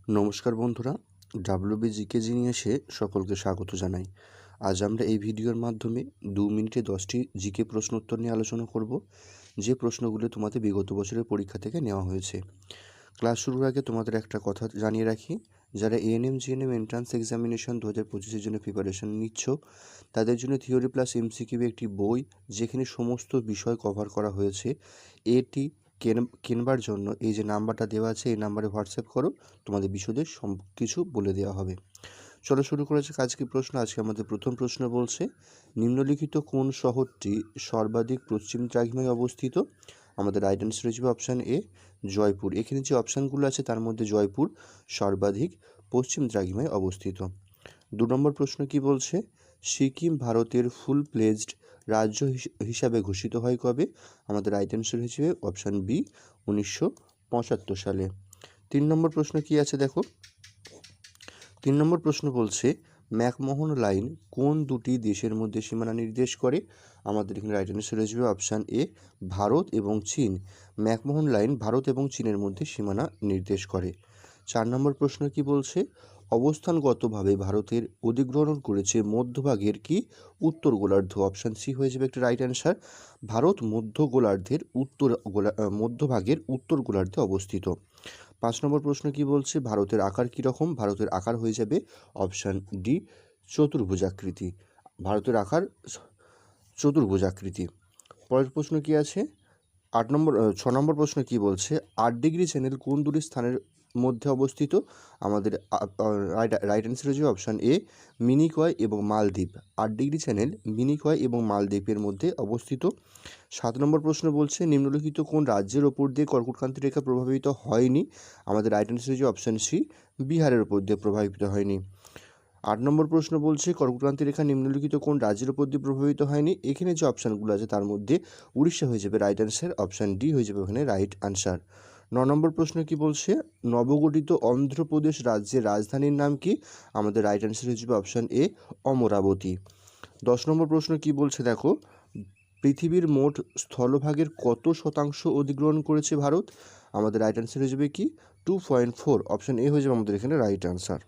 নমস্কার বন্ধুরা, WB GK জিনিয়াসে সকলকে স্বাগত জানাই। আজ আমরা এই ভিডিওর মাধ্যমে 2 মিনিটে 10টি জিকে প্রশ্ন উত্তর নিয়ে আলোচনা করব, যে প্রশ্নগুলো তোমাদের বিগত বছরের পরীক্ষা থেকে নেওয়া হয়েছে। ক্লাস শুরুর আগে তোমাদের একটা কথা জানিয়ে রাখি, যারা এএনএম জিএনএম এন্ট্রান্স এক্সামিনেশন 2025-এর জন্য প্রিপারেশন নিচ্ছ, তাদের জন্য থিওরি প্লাস এমসিকিউ একটি বই, যেখানে সমস্ত বিষয় কভার করা হয়েছে। এটি কেনবার জন্য এই যে নাম্বারটা দেওয়া আছে, এই নাম্বারে হোয়াটসঅ্যাপ করো, তোমাদের বিশদে সব কিছু বলে দেওয়া হবে। চলো শুরু করেছে আজকে প্রশ্ন। আজকে আমাদের প্রথম প্রশ্ন বলছে, নিম্নলিখিত কোন শহরটি সর্বাধিক পশ্চিম দ্রাঘিমায় অবস্থিত? আমাদের রাইট অ্যান্সার হিসেবে অপশান এ, জয়পুর। এখানে যে অপশানগুলো আছে তার মধ্যে জয়পুর সর্বাধিক পশ্চিম দ্রাঘিমায় অবস্থিত। 2 নম্বর প্রশ্ন কি বলছে, সিকিম ভারতের ফুল প্লেজড রাজ্য হিসাবে ঘোষিত হয় কবে? আমাদের রাইট অ্যান্সার হিসেবে অপশান বি, 1975 সালে। 3 নম্বর প্রশ্ন কি আছে দেখো। 3 নম্বর প্রশ্ন বলছে, ম্যাকমোহন লাইন কোন দুটি দেশের মধ্যে সীমানা নির্দেশ করে? আমাদের এখানে রাইট অ্যান্সার হিসেবে অপশান এ, ভারত এবং চীন। ম্যাকমোহন লাইন ভারত এবং চীনের মধ্যে সীমানা নির্দেশ করে। 4 নম্বর প্রশ্ন কি বলছে, অবস্থানগতভাবে ভারতের অধিগ্রহণ করেছে মধ্যভাগের কি উত্তর গোলার্ধ? অপশান সি হয়ে যাবে একটা রাইট অ্যান্সার। ভারত মধ্যভাগের উত্তর গোলার্ধে অবস্থিত। 5 নম্বর প্রশ্ন কি বলছে, ভারতের আকার কীরকম? ভারতের আকার হয়ে যাবে অপশান ডি, চতুর্ভুজাকৃতি। ভারতের আকার চতুর্ভুজাকৃতি। পরের প্রশ্ন কি আছে, 6 নম্বর প্রশ্ন কি বলছে, 8 ডিগ্রি চ্যানেল কোন দুটি স্থানের মধ্যে অবস্থিত? আমাদের রাইট অ্যান্সার হচ্ছে অপশান এ, মিনিকয় এবং মালদ্বীপ। 8 ডিগ্রি চ্যানেল মিনিকয় এবং মালদ্বীপের মধ্যে অবস্থিত। 7 নম্বর প্রশ্ন বলছে, নিম্নলিখিত কোন রাজ্যের ওপর দিয়ে কর্কটক্রান্তি রেখা প্রভাবিত হয়নি? আমাদের রাইট অ্যান্সার হচ্ছে অপশান সি, বিহারের ওপর দিয়ে প্রভাবিত হয়নি। 8 নম্বর প্রশ্ন বলছে, কর্কটক্রান্তি রেখা নিম্নলিখিত কোন রাজ্যের উপর দিয়ে প্রভাবিত হয়নি? এখানে যে অপশানগুলো আছে তার মধ্যে উড়িষ্যা হয়ে যাবে রাইট অ্যান্সার, অপশান ডি হয়ে যাবে ওখানে রাইট অ্যান্সার। 9 নম্বর প্রশ্ন কি বলছে, নবগঠিত অন্ধ্রপ্রদেশ রাজ্যের রাজধানীর নাম কি? আমাদের রাইট অ্যান্সার হয়ে যাবে অপশান এ, অমরাবতী। 10 নম্বর প্রশ্ন কি বলছে দেখো, পৃথিবীর মোট স্থলভাগের কত শতাংশ অধিগ্রহণ করেছে ভারত? আমাদের রাইট অ্যান্সার হয়ে যাবে কি 2.4, অপশান এ হয়ে যাবে আমাদের এখানে রাইট অ্যান্সার।